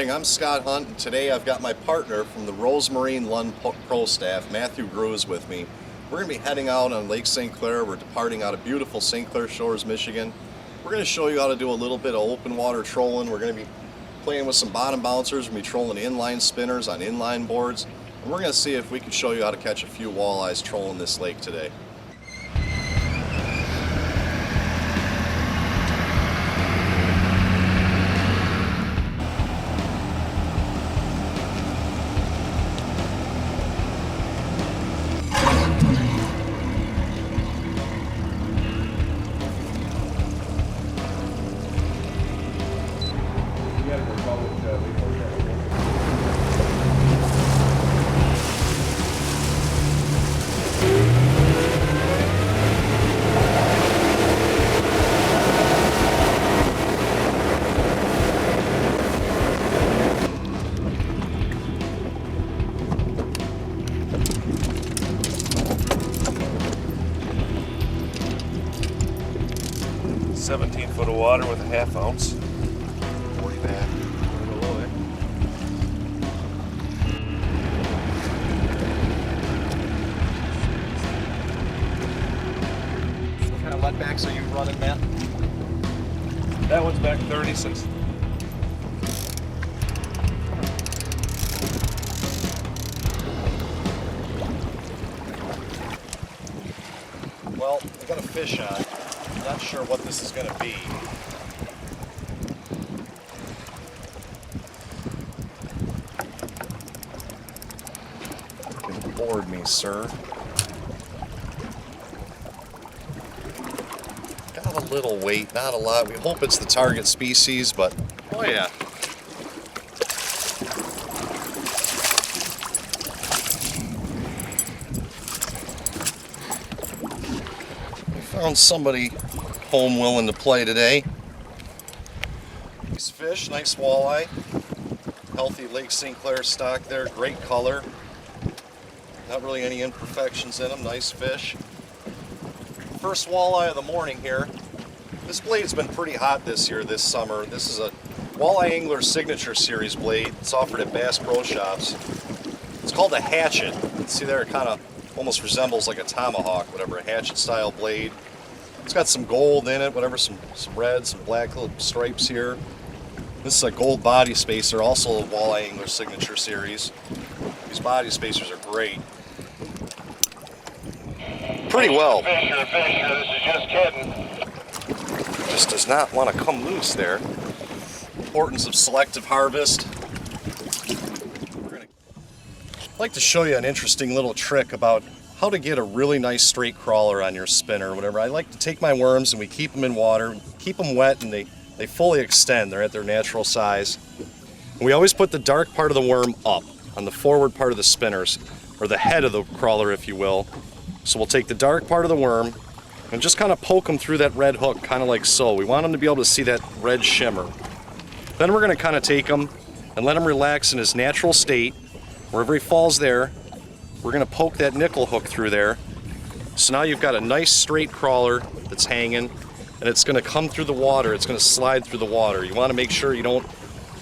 morning, I'm Scott Hunt, and today I've got my partner from the Rose Marine Lund Pro staff, Matthew Grews, with me. We're going to be heading out on Lake St. Clair. We're departing out of beautiful St. Clair Shores, Michigan. We're going to show you how to do a little bit of open water trolling. We're going to be playing with some bottom bouncers. We're going to be trolling inline spinners on inline boards. And we're going to see if we can show you how to catch a few walleyes trolling this lake today. Foot of water with a half ounce. 40 back. Below it. What kind of lead backs are you running, Matt? That one's back 36. Well, I got a fish on. Not sure what this is going to be. You can board me, sir. Got a little weight, not a lot. We hope it's the target species, but oh yeah. We found somebody home willing to play today. Nice fish, nice walleye. Healthy Lake St. Clair stock there, great color. Not really any imperfections in them, nice fish. First walleye of the morning here. This blade's been pretty hot this year, this summer. This is a Walleye Angler Signature Series blade. It's offered at Bass Pro Shops. It's called a hatchet. See there, it kind of almost resembles like a tomahawk, whatever, a hatchet style blade. It's got some gold in it, whatever, some red, some black little stripes here. This is a gold body spacer, also a Walleye Angler Signature Series. These body spacers are great. Pretty well. Fisher, this is just kidding. Just does not want to come loose there. Importance of selective harvest. I'd like to show you an interesting little trick about how to get a really nice straight crawler on your spinner or whatever. I like to take my worms and we keep them in water, keep them wet, and they fully extend. They're at their natural size. And we always put the dark part of the worm up on the forward part of the spinners, or the head of the crawler, if you will. So we'll take the dark part of the worm and just kind of poke them through that red hook, kind of like so. We want them to be able to see that red shimmer. Then we're going to kind of take him and let him relax in his natural state. Wherever he falls there, we're going to poke that nickel hook through there. So now you've got a nice straight crawler that's hanging, and it's going to come through the water. It's going to slide through the water. You want to make sure you don't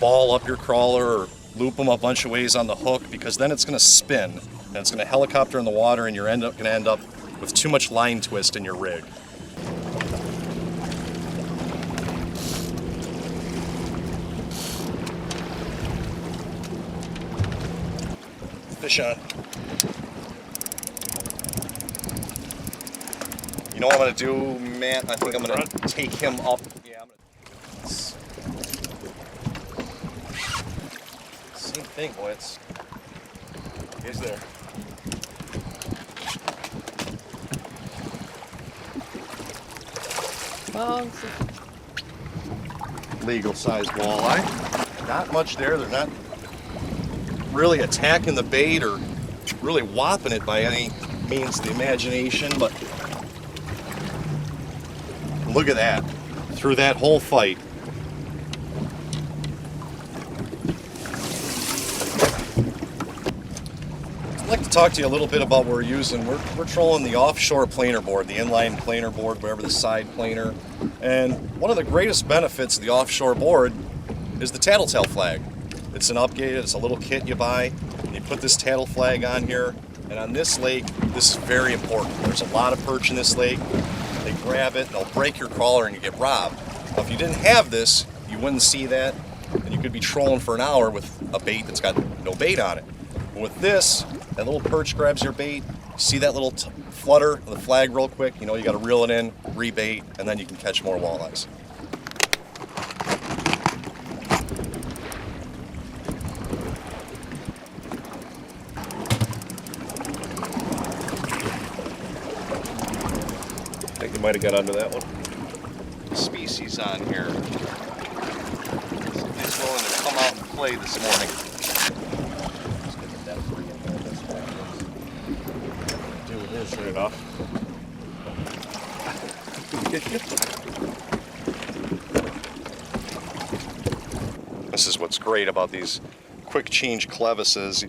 ball up your crawler or loop them a bunch of ways on the hook, because then it's going to spin and it's going to helicopter in the water, and you're going to end up with too much line twist in your rig. Fish on. You know what I'm going to do, Matt? I think I'm going to take him up. Yeah, I'm going to... Same thing, boy. He's there. Legal sized walleye. Not much there. They're not really attacking the bait or really whopping it by any means of the imagination, but look at that. Through that whole fight. I'd like to talk to you a little bit about what we're using. We're trolling the offshore planer board, the inline planer board, whatever the side planer. And one of the greatest benefits of the offshore board is the tattletale flag. It's an upgrade, it's a little kit you buy, and you put this tattle flag on here. And on this lake, this is very important. There's a lot of perch in this lake. They grab it, they'll break your crawler, and you get robbed. Now, if you didn't have this, you wouldn't see that, and you could be trolling for an hour with a bait that's got no bait on it. But with this, that little perch grabs your bait. You see that little flutter of the flag real quick. You know you got to reel it in, rebait, and then you can catch more walleyes. I think you might have got onto that one. Species on here. Somebody's willing to come out and play this morning. Do this. Turn it off. This is what's great about these quick change clevises.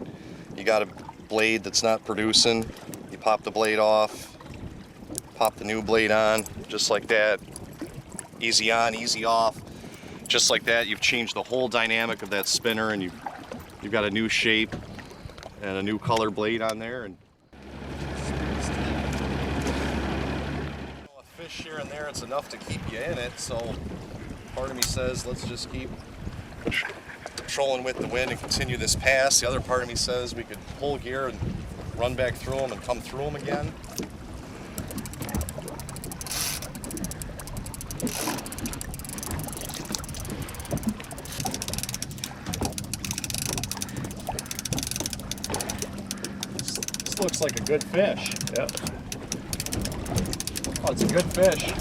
You got a blade that's not producing, you pop the blade off, pop the new blade on, just like that. Easy on, easy off. Just like that, you've changed the whole dynamic of that spinner, and you've got a new shape and a new color blade on there. And a fish here and there, it's enough to keep you in it. So part of me says, let's just keep trolling with the wind and continue this pass. The other part of me says we could pull gear and run back through them and come through them again. This looks like a good fish. Yep. Oh, it's a good fish.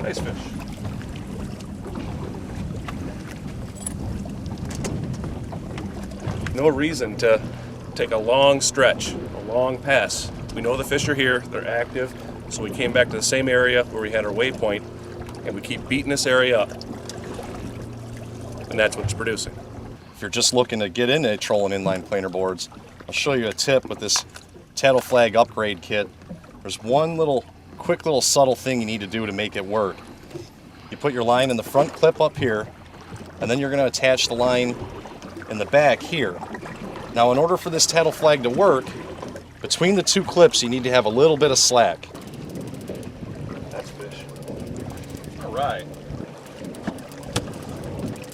Nice fish. No reason to take a long stretch, a long pass. We know the fish are here, they're active, so we came back to the same area where we had our waypoint, and we keep beating this area up. And that's what's producing. If you're just looking to get into trolling inline planer boards, I'll show you a tip with this tattle flag upgrade kit. There's one quick little subtle thing you need to do to make it work. You put your line in the front clip up here, and then you're going to attach the line in the back here. Now, in order for this tattle flag to work, between the two clips you need to have a little bit of slack. That's fish. All right.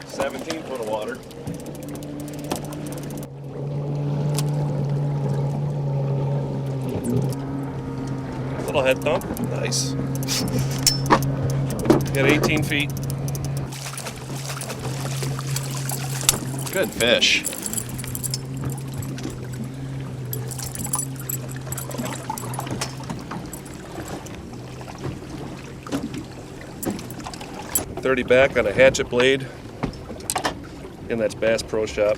17 foot of water. Little head thump. Nice. Got 18 feet. Good fish. .30 back on a hatchet blade, and that's Bass Pro Shop,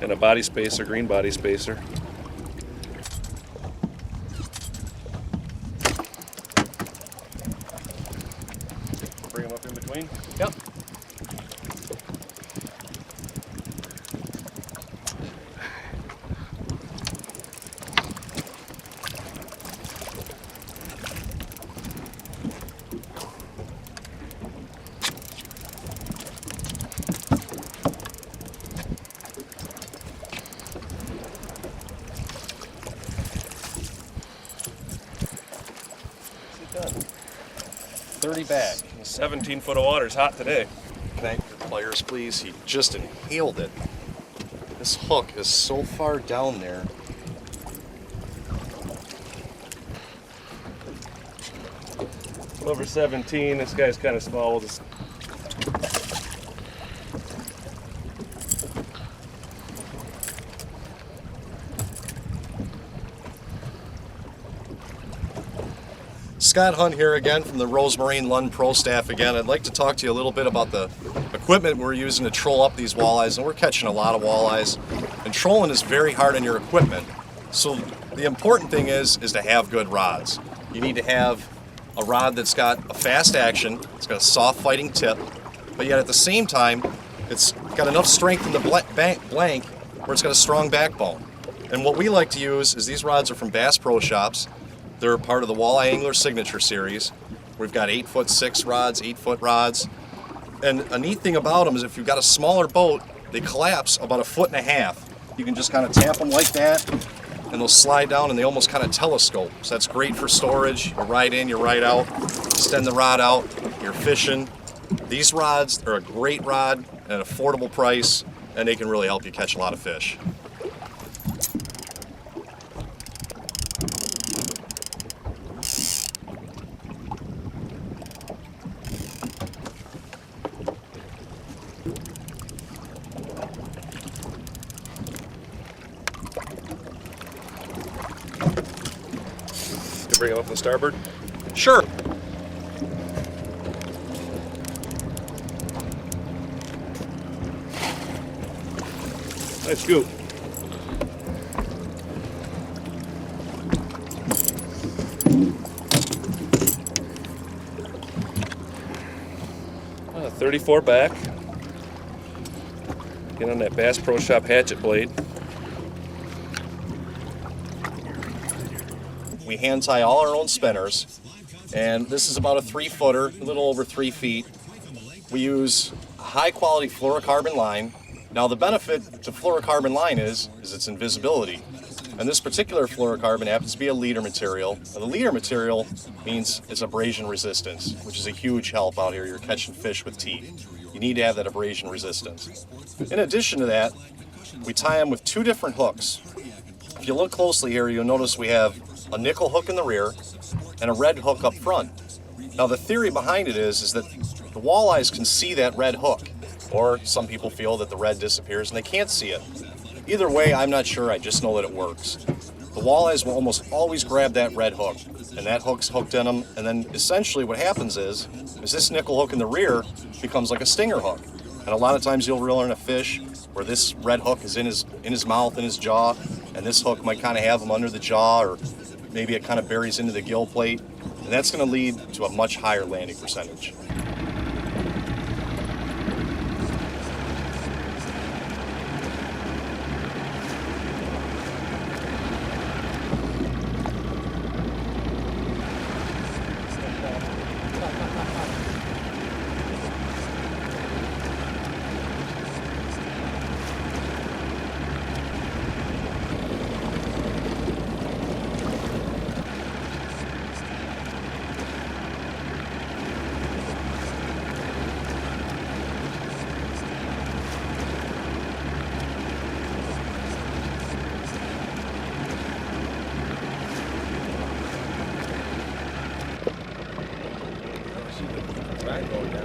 and a body spacer, green body spacer. Bring them up in between. Yep. Done. 30 back. 17 foot of water is hot today. Thank your players, please. He just inhaled it. This hook is so far down there. Over 17. This guy's kind of small. We'll just Scott Hunt here again from the Rosemarine Lund Pro staff again. I'd like to talk to you a little bit about the equipment we're using to troll up these walleyes, and we're catching a lot of walleyes. And trolling is very hard on your equipment. So the important thing is to have good rods. You need to have a rod that's got a fast action, it's got a soft fighting tip, but yet at the same time, it's got enough strength in the blank where it's got a strong backbone. And what we like to use is these rods are from Bass Pro Shops. They're part of the Walleye Angler Signature Series. We've got 8'6" rods, 8-foot rods. And a neat thing about them is if you've got a smaller boat, they collapse about 1.5 feet. You can just kind of tap them like that, and they'll slide down and they almost kind of telescope. So that's great for storage. You're right in, you're right out. Extend the rod out, you're fishing. These rods are a great rod at an affordable price, and they can really help you catch a lot of fish. Bring it up on the starboard. Sure. Nice scoop. Uh, 34 back. Get on that Bass Pro Shop hatchet blade. We hand tie all our own spinners, and this is about a 3-footer, a little over 3 feet. We use a high quality fluorocarbon line. Now the benefit to fluorocarbon line is its invisibility. And this particular fluorocarbon happens to be a leader material. Now, the leader material means it's abrasion resistance, which is a huge help out here. You're catching fish with teeth. You need to have that abrasion resistance. In addition to that, we tie them with 2 different hooks. If you look closely here, you'll notice we have a nickel hook in the rear and a red hook up front. Now the theory behind it is that the walleyes can see that red hook, or some people feel that the red disappears and they can't see it. Either way, I'm not sure, I just know that it works. The walleyes will almost always grab that red hook, and that hook's hooked in them, and then essentially what happens is this nickel hook in the rear becomes like a stinger hook. And a lot of times you'll reel in a fish where this red hook is in his mouth, in his jaw, and this hook might kind of have him under the jaw, or maybe it kind of buries into the gill plate, and that's going to lead to a much higher landing percentage. Going down.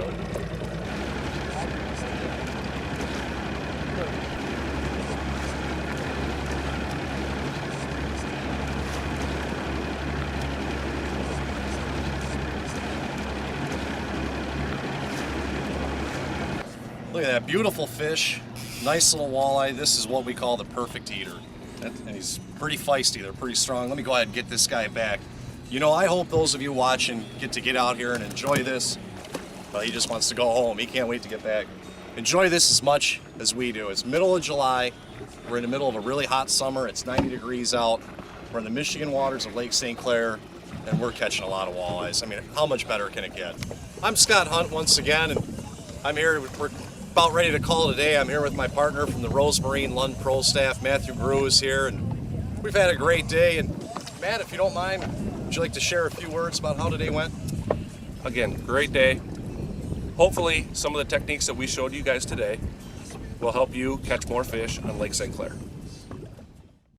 Look at that beautiful fish, nice little walleye. This is what we call the perfect eater. And he's pretty feisty, they're pretty strong. Let me go ahead and get this guy back. You know, I hope those of you watching get out here and enjoy this. But he just wants to go home. He can't wait to get back. Enjoy this as much as we do. It's middle of July. We're in the middle of a really hot summer. It's 90 degrees out. We're in the Michigan waters of Lake St. Clair, and we're catching a lot of walleyes. I mean, how much better can it get? I'm Scott Hunt once again, and I'm here. We're about ready to call it a day. I'm here with my partner from the Rose Marine Lund Pro staff, Matthew Grew is here, and we've had a great day. And Matt, if you don't mind, would you like to share a few words about how today went? Again, great day. Hopefully, some of the techniques that we showed you guys today will help you catch more fish on Lake St. Clair.